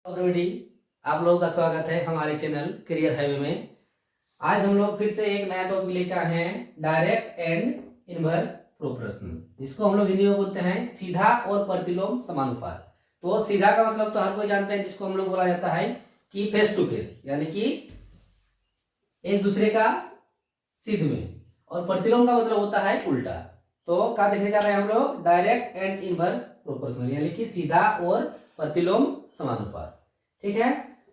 Already आप लोगों का स्वागत है हमारे चैनल करियर हाईवे में। आज हम लोग फिर से एक नया टॉपिक लेकर आए हैं, डायरेक्ट एंड इनवर्स प्रोपोर्शनल, जिसको हम लोग हिंदी में बोलते हैं सीधा और प्रतिलोम समानुपात। तो सीधा का मतलब तो हर कोई जानते हैं, जिसको हम लोग बोला जाता है कि फेस टू फेस, यानी कि एक दूसरे का सीध में, और प्रतिलोम का मतलब होता है उल्टा। तो क्या देखने जा रहे हैं हम लोग, डायरेक्ट एंड इनवर्स प्रोपोर्शनल, यानी कि सीधा और प्रतिलोम समानुपात। ठीक है,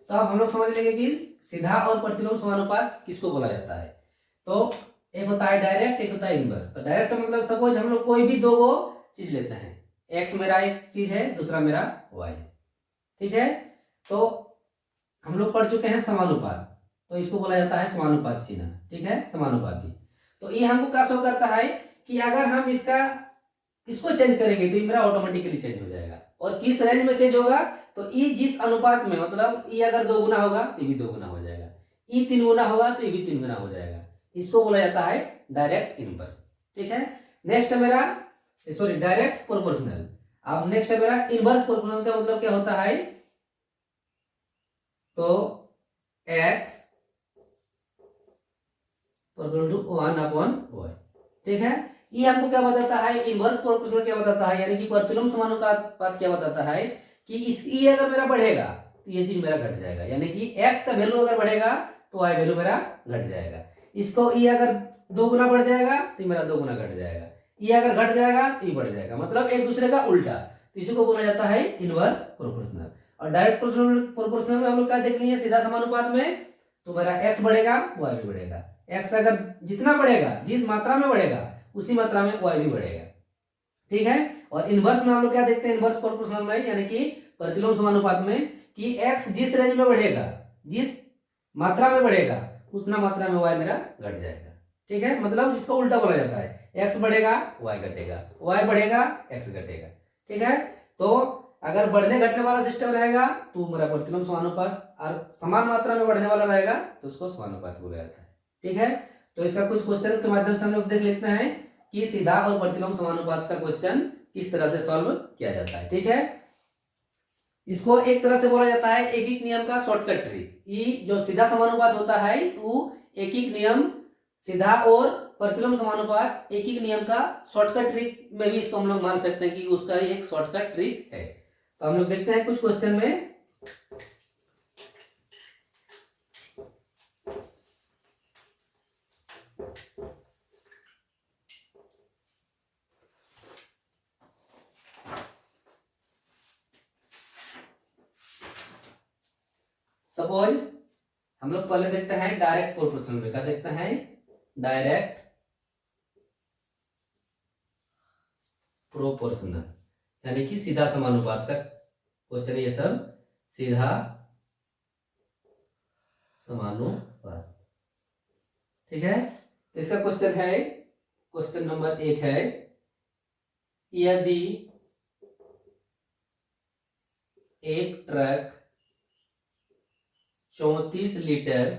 तो अब हम लोग समझ लेंगे कि सीधा और प्रतिलोम समानुपात किसको बोला जाता है। तो एक होता है डायरेक्ट, एक होता है इनवर्स। तो डायरेक्ट मतलब सपोज हम लोग कोई भी दो चीज लेते हैं, एक्स मेरा एक चीज है, दूसरा मेरा वाई। ठीक है, तो हम लोग पढ़ चुके हैं समानुपात, तो इसको बोला जाता है समानुपात चिन्ह। ठीक है, समानुपाती। तो ये हमको क्या शो करता है कि अगर हम इसको चेंज करेंगे तो ये मेरा ऑटोमेटिकली चेंज हो जाएगा। और किस रेंज में चेंज होगा, तो ई जिस अनुपात में, मतलब ई अगर 2 गुना होगा तो ये भी 2 गुना हो जाएगा, ई 3 गुना होगा तो ये भी 3 गुना हो जाएगा। इसको बोला जाता है डायरेक्ट इनवर्स। ठीक है, नेक्स्ट है मेरा डायरेक्ट प्रोपोर्शनल। अब नेक्स्ट है मेरा इनवर्स प्रोपोर्शनल का मतलब क्या होता है, तो x इक्वल टू 1/y। ठीक है, ये हमको क्या बताता है, इनवर्स प्रोपोर्शनल क्या बताता है, यानी कि प्रतिलोम समानुपात क्या बताता है कि इस ये अगर मेरा बढ़ेगा तो ये चीज मेरा घट जाएगा, यानी कि x का वैल्यू अगर बढ़ेगा तो y वैल्यू मेरा घट जाएगा। इसको ये अगर 2 गुना बढ़ जाएगा तो ये मेरा 2 गुना घट जाएगा, ये अगर घट जाएगा तो ये बढ़ जाएगा, मतलब एक दूसरे का उल्टा। तो इसी को बोला जाता है इनवर्स प्रोपोर्शनल। और डायरेक्ट प्रोपोर्शनल में हम लोग क्या देख लिए, सीधा समानुपात में तो मेरा x बढ़ेगा y भी बढ़ेगा। x अगर जितना बढ़ेगा, जिस मात्रा में बढ़ेगा उसी मात्रा में y भी बढ़ेगा। ठीक है, और इनवर्स में हम लोग क्या देखते हैं, इनवर्स प्रोपोर्शनल में यानी कि प्रतिलोम समानुपात में, कि x जिस रेंज में बढ़ेगा, जिस मात्रा में बढ़ेगा, उतना मात्रा में y मेरा घट जाएगा। ठीक है, मतलब जिसको उल्टा बोला जाता है, x बढ़ेगा y घटेगा, y बढ़ेगा x घटेगा। ठीक है, तो अगर बढ़ने घटने वाला सिस्टम रहेगा तो मेरा प्रतिलोम समानुपात, और समान मात्रा में बढ़ने वाला रहेगा तो उसको समानुपात बोला जाता है। ठीक है, तो इसका कुछ क्वेश्चन के माध्यम से हम लोग देख लेते हैं कि सीधा और प्रतिलोम समानुपात का क्वेश्चन किस तरह से सॉल्व किया जाता है। ठीक है, इसको एक तरह से बोला जाता है एक नियम का शॉर्टकट ट्रिक। ये जो सीधा समानुपात होता है वो एक नियम, सीधा और प्रतिलोम समानुपात एक नियम का शॉर्टकट ट्रिक में भी इसको हम लोग मान सकते हैं कि उसका एक शॉर्टकट ट्रिक है। तो हम लोग देखते हैं कुछ क्वेश्चन में। सपोज हम लोग पहले देखते हैं डायरेक्ट प्रोपोर्शनल में, क्या देखते हैं, डायरेक्ट प्रोपोर्शनल यानी कि सीधा समानुपात का क्वेश्चन है ये सब, सीधा समानुपात। ठीक है, तो इसका क्वेश्चन है, क्वेश्चन नंबर 1 है, यदि एक ट्रक 34 लीटर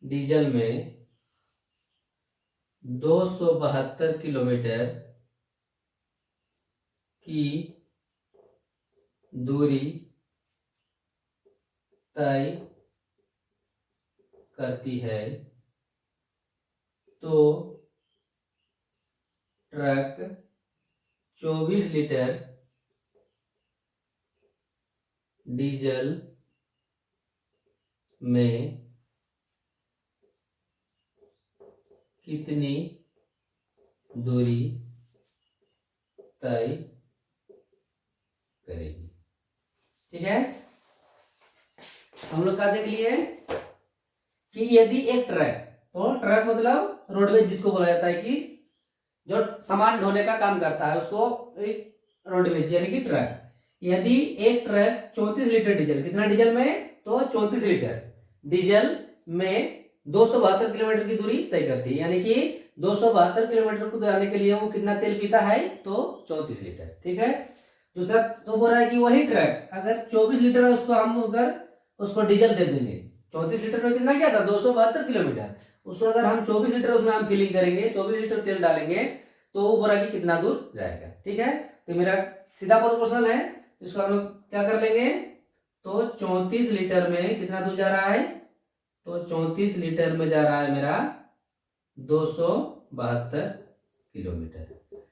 डीजल में 272 किलोमीटर की दूरी तय करती है, तो ट्रक 24 लीटर डीजल में कितनी दूरी तय करेगी। ठीक है, हम लोग क्या देख लिए कि यदि एक ट्रक, तो ट्रक मतलब रोडवेज जिसको बोला जाता है कि जो सामान ढोने का काम करता है उसको एक रोडवेज यानी कि ट्रक। यदि एक ट्रक 34 लीटर डीजल, कितना डीजल में, तो 34 लीटर डीजल में 272 किलोमीटर की दूरी तय करती है, यानी कि 272 किलोमीटर को जाने के लिए वो कितना तेल पीता है, तो 34 लीटर। ठीक है, दूसरा तो बोल रहा है कि वही ट्रक अगर 24 लीटर उसको हम अगर उसको डीजल दे देंगे, 34 लीटर में कितना क्या था, 272 किलोमीटर, उसको अगर हम 24 लीटर उसमें फिलिंग करेंगे, 24 लीटर तेल डालेंगे, तो वो बोला कि कितना दूर जाएगा। ठीक है, तो मेरा सीधा प्रोपोर्शनल है, तो इसको हम लोग क्या कर लेंगे, तो 34 लीटर में कितना दूर जा रहा है, तो 34 लीटर में जा रहा है मेरा 272 किलोमीटर।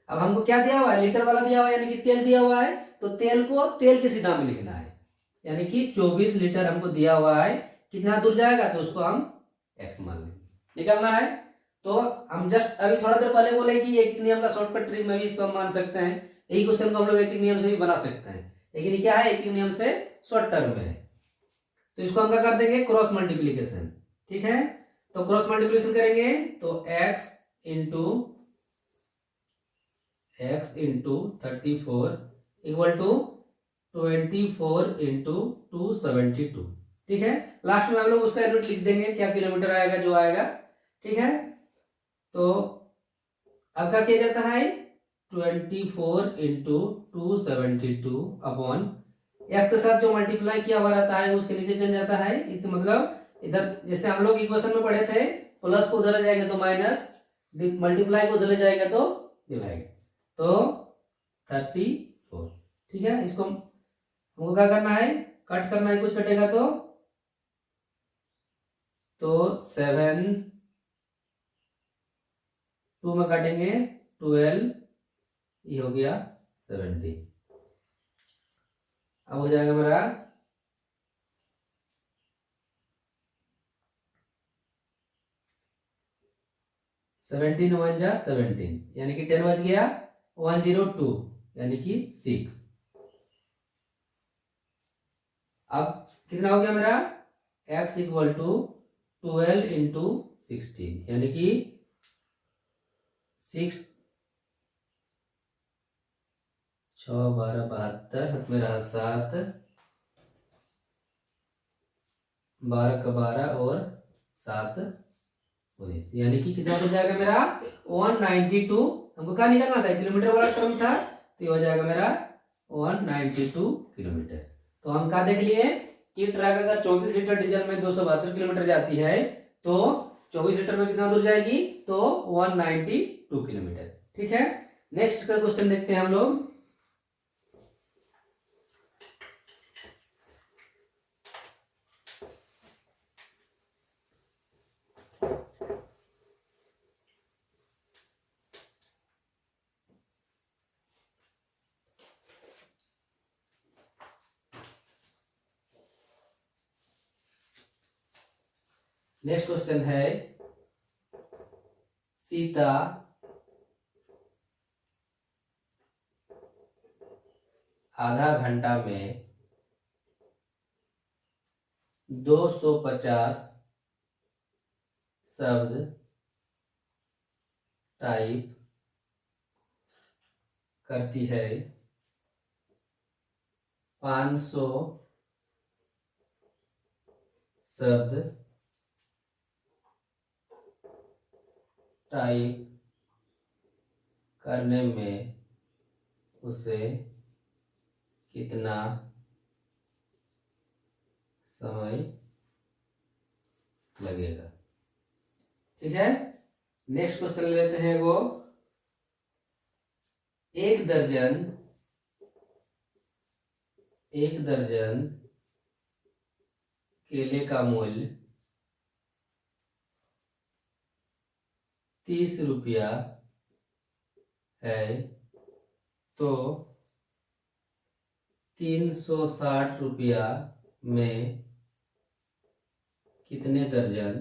अब हमको क्या दिया हुआ है, लीटर वाला दिया हुआ है, यानी कि तेल दिया हुआ है, तो तेल को तेल के सीधा में लिखना है, यानी कि 24 लीटर हमको दिया हुआ है, कितना दूर जाएगा, तो उसको हम एक्स मान लेंगे, निकालना है। तो हम जस्ट अभी थोड़ा देर पहले बोले कि एक नियम का शॉर्टकट ट्रिक में भी इसको हम मान सकते हैं, यही क्वेश्चन को हम लोग एक नियम से भी बना सकते हैं, लेकिन ये क्या है, एक नियम से शॉर्ट टर्म में है। तो इसको हम क्या कर देंगे, क्रॉस मल्टीप्लीकेशन, ठीक है। तो क्रॉस मल्टीप्लीकेशन करेंगे तो x into 34 equal to 24 into 272, ठीक है। लास्ट में हम लोग उसका यूनिट लिख देंगे, क्या किलोमीटर आएगा जो आएगा, ठीक है। तो अब क्या किया जाता है, 24 इंटू 272 अपॉन एक्स के साथ जो मल्टीप्लाई किया हुआ रहता है उसके नीचे चल जाता है, तो मतलब इधर जैसे हम लोग इक्वेशन में पढ़े थे, प्लस को उधर ले जाएंगे तो माइनस, मल्टीप्लाई को उधर ले जाएंगे तो डिवाइड, तो 34, ठीक है। इसको हमको क्या करना है, कट करना है, कुछ कटेगा तो 7 2 में काटेंगे 12, ये हो गया 70। अब हो जाएगा मेरा 17 1 जा 17, यानी कि 10 बच गया, 102 यानी कि 6। अब कितना हो गया मेरा, x इक्वल टू 12 इंटू 16, यानी कि 6 6 12 72, हाथ में रहा 7, 12 का 12 और 7 19, यानी कि कितना हो जाएगा मेरा 192। हमको क्या निकालना था, किलोमीटर वाला टर्म था, तो ये हो जाएगा मेरा 192 किलोमीटर। तो हम क्या देख लिए कि ट्रक अगर 34 लीटर डीजल में 272 किलोमीटर जाती है, तो 24 लीटर में कितना दूर जाएगी, तो 192 किलोमीटर, ठीक है। नेक्स्ट का क्वेश्चन देखते हैं हम लोग। नेक्स्ट क्वेश्चन है, सीता आधा घंटा में 250 शब्द टाइप करती है, 500 शब्द टाइप करने में उसे कितना समय लगेगा, ठीक है। नेक्स्ट क्वेश्चन लेते हैं, वो 1 दर्जन केले का मूल्य 30 रुपया है, तो 360 रुपया में कितने दर्जन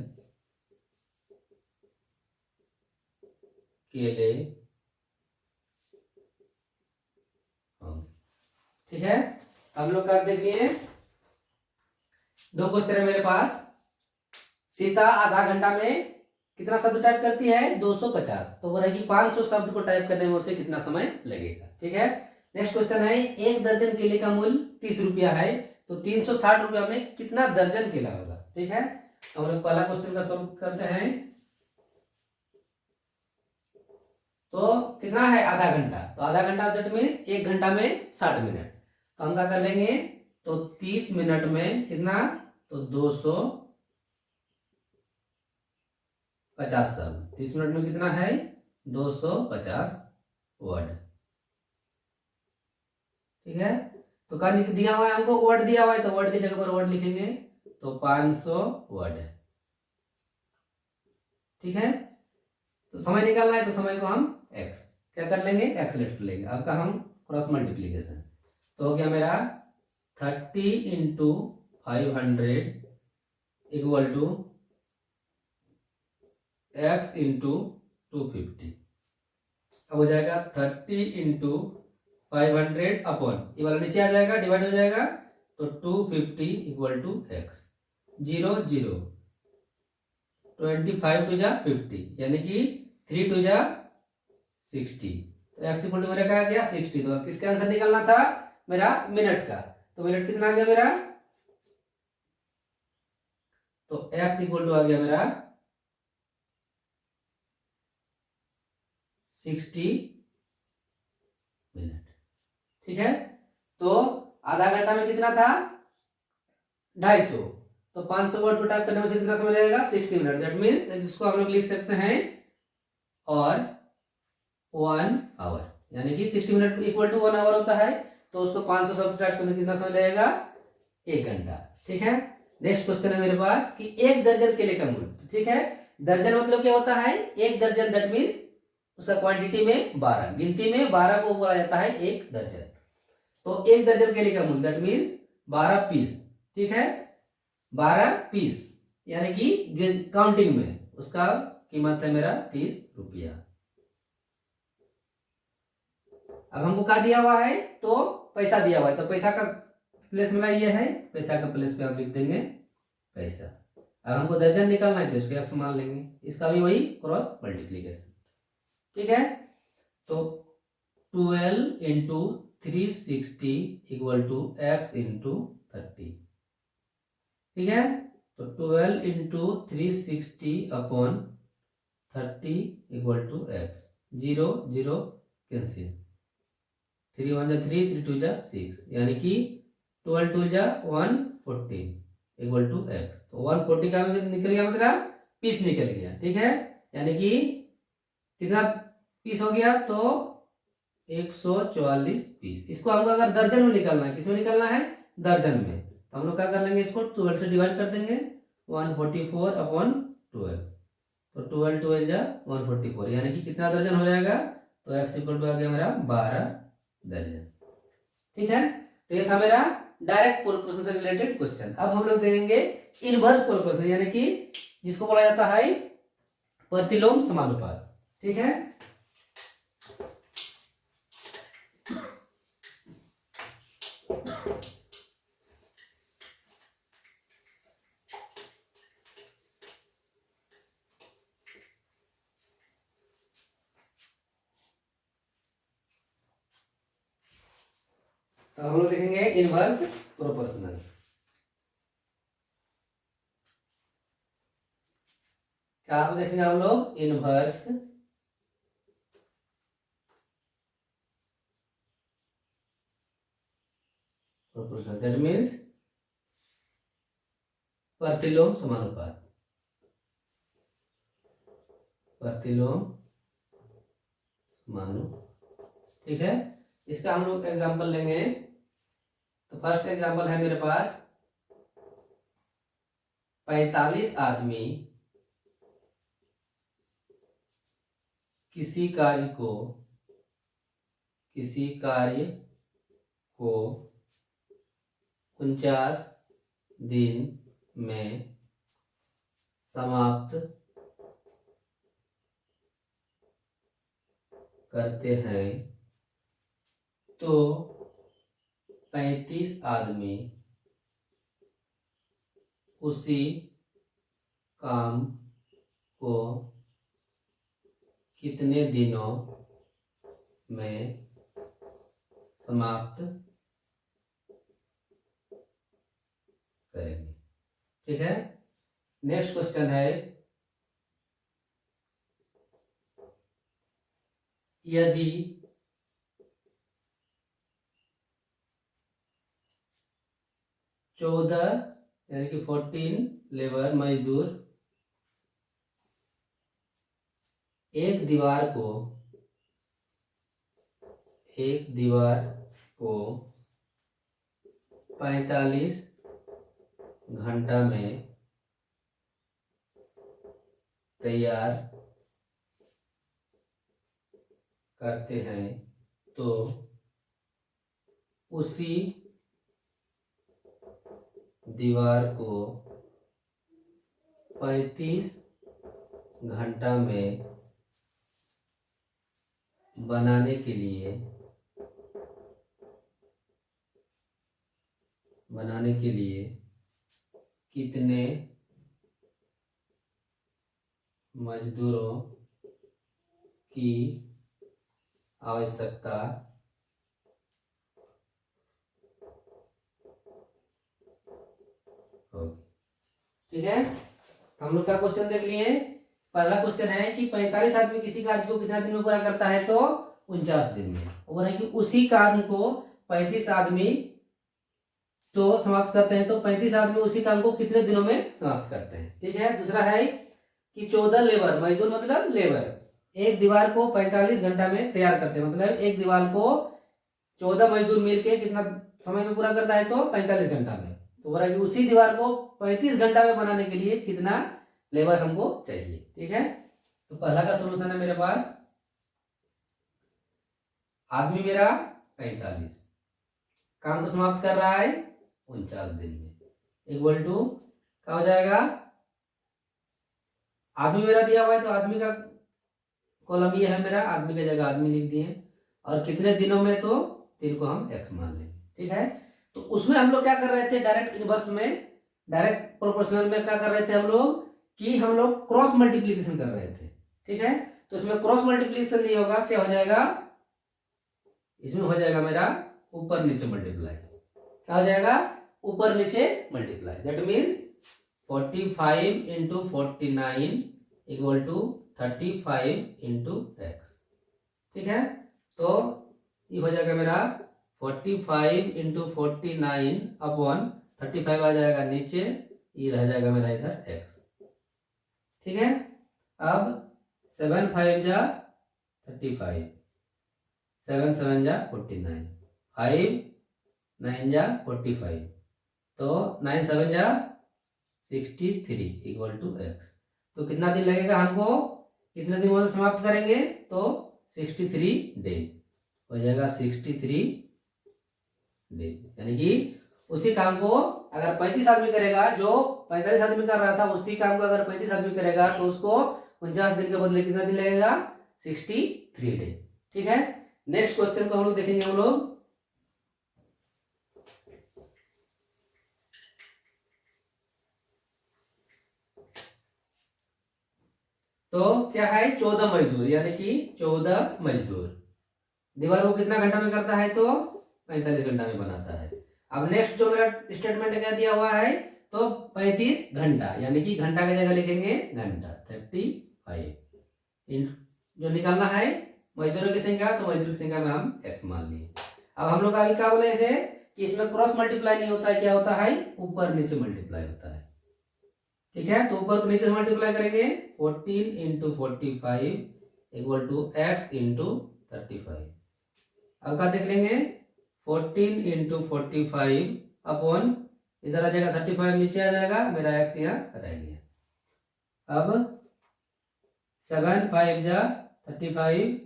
केले, ठीक है। हम लोग कर देखिए, दो क्वेश्चन है मेरे पास। सीता आधा घंटा में कितना शब्द टाइप करती है, 250, तो बोला कि 500 शब्द को टाइप करने में उसे कितना समय लगेगा, ठीक है। नेक्स्ट क्वेश्चन है, 1 दर्जन केले का मूल्य 30 रुपया है, तो 360 रुपया में कितना दर्जन केला होगा, ठीक है। तो हम लोग पहला क्वेश्चन का सॉल्व करते हैं। तो कितना है, आधा घंटा, तो आधा घंटा दैट मीन्स 1 घंटा में 60 मिनट, तो हम क्या कर लेंगे, तो 30 मिनट में कितना, तो 250 शब्द, 30 मिनट में कितना है, 250 वर्ड। ठीक है। तो क्या दिया हुआ है हमको, वर्ड दिया हुआ है, तो वर्ड की जगह पर वर्ड लिखेंगे, तो 500 वर्ड है। ठीक है। तो समय निकालना है, तो समय को हम एक्स क्या कर लेंगे, एक्स लेट कर लेंगे। आपका हम क्रॉस मल्टीप्लीकेशन, तो हो गया मेरा 30 into 500 equal to x into 250। अब हो जाएगा 30 इंटू 500 अपॉन, ये वाला नीचे आ जाएगा, डिवाइड हो जाएगा, तो 250 इक्वल टू एक्स। 0 0, 25 टू जा 50, यानी कि 3 टू जा 60, तो एक्स इक्वल टू मेरा क्या आ गया 60। तो किसका आंसर निकालना था, मेरा मिनट का, तो मिनट कितना आ गया मेरा, तो एक्स इक्वल टू आ गया मेरा 60 मिनट। ठीक है। तो आधा घंटा में कितना था, 250, तो 500 वर्ड को टाइप करने में से कितना समय लगेगा, 60 मिनट। दैट मीन्स इसको हम लोग लिख सकते हैं और 1 आवर, यानी कि 60 मिनट इक्वल टू 1 आवर होता है, तो उसको 500 सब्ट्रैक्ट करने में कितना समय लगेगा, 1 घंटा। ठीक है। नेक्स्ट क्वेश्चन है मेरे पास कि 1 दर्जन केले का मूल्य। ठीक है। दर्जन मतलब क्या होता है, 1 दर्जन, दैट मीन्स उसका क्वांटिटी में 12, गिनती में 12 को बोला जाता है 1 दर्जन। तो 1 दर्जन केले का मूल्य, दैट मीन्स 12 पीस। ठीक है। 12 पीस, यानी कि काउंटिंग में उसका कीमत है मेरा 30 रुपया। अब हमको क्या दिया हुआ है, तो पैसा दिया हुआ है, तो पैसा का प्लेस में ये है, पैसा का प्लेस पे आप लिख देंगे पैसा। अब हमको दर्जन निकालना है, तो इसके एक्स मान लेंगे, इसका भी वही क्रॉस मल्टीप्लीकेशन। ठीक है। तो 12 into 360 equal to x into 30। ठीक है। तो 12 into 360 upon 30 equal to x. 0 0 cancel, 3 1 जा 3, 3 2 जा 6, यानी कि 12 2 जा 140 इक्वल टू एक्स। तो 140 का निकल गया, मतलब पीस निकल गया। ठीक है। यानी कि कितना पीस हो गया, तो 144 पीस। इसको हमको अगर दर्जन में निकालना है, किसमें निकालना है, दर्जन में, तो हम लोग क्या कर लेंगे, इसको 12 से डिवाइड कर देंगे, 144 अपॉन 12, तो 12 12 जा 144, यानी कि कितना दर्जन हो जाएगा, तो एक्स इक्वल टू आ गया मेरा 12 दर्जन। ठीक है। तो ये था मेरा डायरेक्ट प्रोपोर्शन से रिलेटेड क्वेश्चन। अब हम लोग देखेंगे इनवर्स प्रोपोर्शन, यानी कि जिसको बोला जाता है प्रतिलोम समानुपात। ठीक है। तो हम लोग देखेंगे इनवर्स प्रोपोर्शनल। क्या आप देखेंगे हम लोग इनवर्स प्रोपोर्शनल, दैट मीन्स प्रतिलोम समानुपात। प्रतिलोम समानुपात। ठीक है। इसका हम लोग एग्जांपल लेंगे। तो फर्स्ट एग्जांपल है मेरे पास, 45 आदमी किसी कार्य को 49 दिन में समाप्त करते हैं, तो 35 आदमी उसी काम को कितने दिनों में समाप्त करेंगे। ठीक है। नेक्स्ट क्वेश्चन है, यदि 14 यानी कि 14 लेबर मजदूर एक दीवार को 45 घंटा में तैयार करते हैं तो उसी दीवार को 35 घंटा में बनाने के लिए कितने मजदूरों की आवश्यकता होगी। ठीक है, तो हम लोग का क्वेश्चन देख लिए। पहला क्वेश्चन है कि 45 आदमी किसी कार्य को कितना दिन में पूरा करता है, तो 49 दिन में। और है कि उसी काम को 35 आदमी तो समाप्त करते हैं, तो 35 आदमी उसी काम को कितने दिनों में समाप्त करते हैं। ठीक है, दूसरा है कि 14 लेबर, मजदूर मतलब लेबर, एक दीवार को 45 घंटा में तैयार करते हैं, मतलब एक दीवार को 14 मजदूर मिलके कितना समय में पूरा करता है, तो 45 घंटा में। तो बोला कि उसी दीवार को 35 घंटा में बनाने के लिए कितना लेबर हमको चाहिए। ठीक है, तो पहला का सोल्यूशन है मेरे पास, आदमी मेरा 45, काम को समाप्त कर रहा है 49 दिन में, इक्वल टू क्या हो जाएगा, आदमी मेरा दिया हुआ है तो आदमी का कॉलम ये है मेरा, आदमी की जगह आदमी लिख दिए, और कितने दिनों में, तो 3 को हम x मान लेंगे। ठीक है, तो उसमें हम लोग क्या कर रहे थे, डायरेक्ट इनवर्स में, डायरेक्ट प्रोपोर्शनल में क्या कर रहे थे हम लोग, कि हम लोग क्रॉस मल्टीप्लीकेशन कर रहे थे। ठीक है, तो इसमें क्रॉस मल्टीप्लीकेशन नहीं होगा, क्या हो जाएगा, इसमें हो जाएगा मेरा ऊपर नीचे मल्टीप्लाई, क्या हो जाएगा, ऊपर नीचे multiply, that means 45 into 49 equal to 35 into x. ठीक है, तो ये हो जाएगा मेरा 45 इंटू 49 अपॉन 35 आ जाएगा नीचे, ये रह जाएगा मेरा इधर x। ठीक है, अब 7 5 जा 35, 7 7 जा 49, 5 9 जा 45, तो 9 7 जा 63 इक्वल टू x। तो कितना दिन लगेगा हमको, कितने दिन में समाप्त करेंगे, तो 63 डेज हो जाएगा, 63 डेज, यानी कि उसी काम को अगर 35 आदमी करेगा, जो 45 आदमी कर रहा था, उसी काम को अगर 35 आदमी करेगा तो उसको 49 दिन के बदले कितना दिन लगेगा, 63 डेज। ठीक है, नेक्स्ट क्वेश्चन को हम लोग देखेंगे हम लोग, तो क्या है, 14 मजदूर, यानी कि 14 मजदूर दीवार को कितना घंटा में करता है, तो 45 घंटा में बनाता है। अब नेक्स्ट जो मेरा स्टेटमेंट क्या दिया हुआ है, तो 35 घंटा, यानी कि घंटा की जगह लिखेंगे घंटा, 35 जो निकालना है मजदूरों की संख्या, तो मजदूर की संख्या में हम x मान लिए। अब हम लोग अभी क्या बोले थे कि इसमें क्रॉस मल्टीप्लाई नहीं होता है, क्या होता है, ऊपर नीचे मल्टीप्लाई होता है। ठीक है, तो ऊपर नीचे से मल्टीप्लाई करेंगे, 14 into 45 equal to x into 35। अब क्या देख लेंगे, 14 इंटू 45 अपॉन इधर आ जाएगा 35 नीचे आ जाएगा, मेरा x यहाँ रह गया। अब 7 5 जा 35,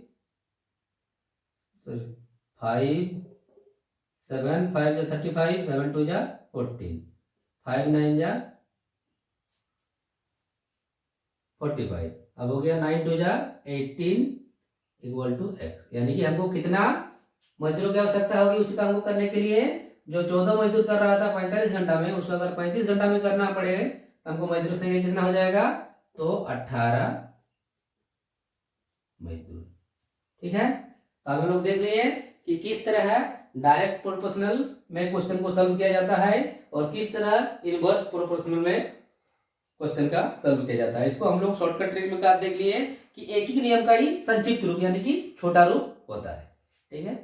5 7 5 जा 35, 7 2 जा 14, 5 9 जा 45, अब हो गया 9 2 जा 18 इक्वल टू x, यानी कि हमको कितना मजदूरों की आवश्यकता होगी उसी काम को करने के लिए, जो 14 मजदूर कर रहा था 45 घंटा में, उसको अगर 35 घंटा में करना पड़े तो हमको मजदूर संख्या कितना हो जाएगा, तो 18 मजदूर। ठीक है, तो हम लोग देख लिए कि किस तरह है डायरेक्ट प्रोपोर्शनल में क्वेश्चन को सॉल्व किया जाता है, और किस तरह इनवर्स प्रोपोर्शनल में क्वेश्चन का सॉल्व किया जाता है। इसको हम लोग शॉर्टकट ट्रिक में देख लिए कि एक ही नियम का ही संक्षिप्त रूप, यानी कि छोटा रूप होता है। ठीक है।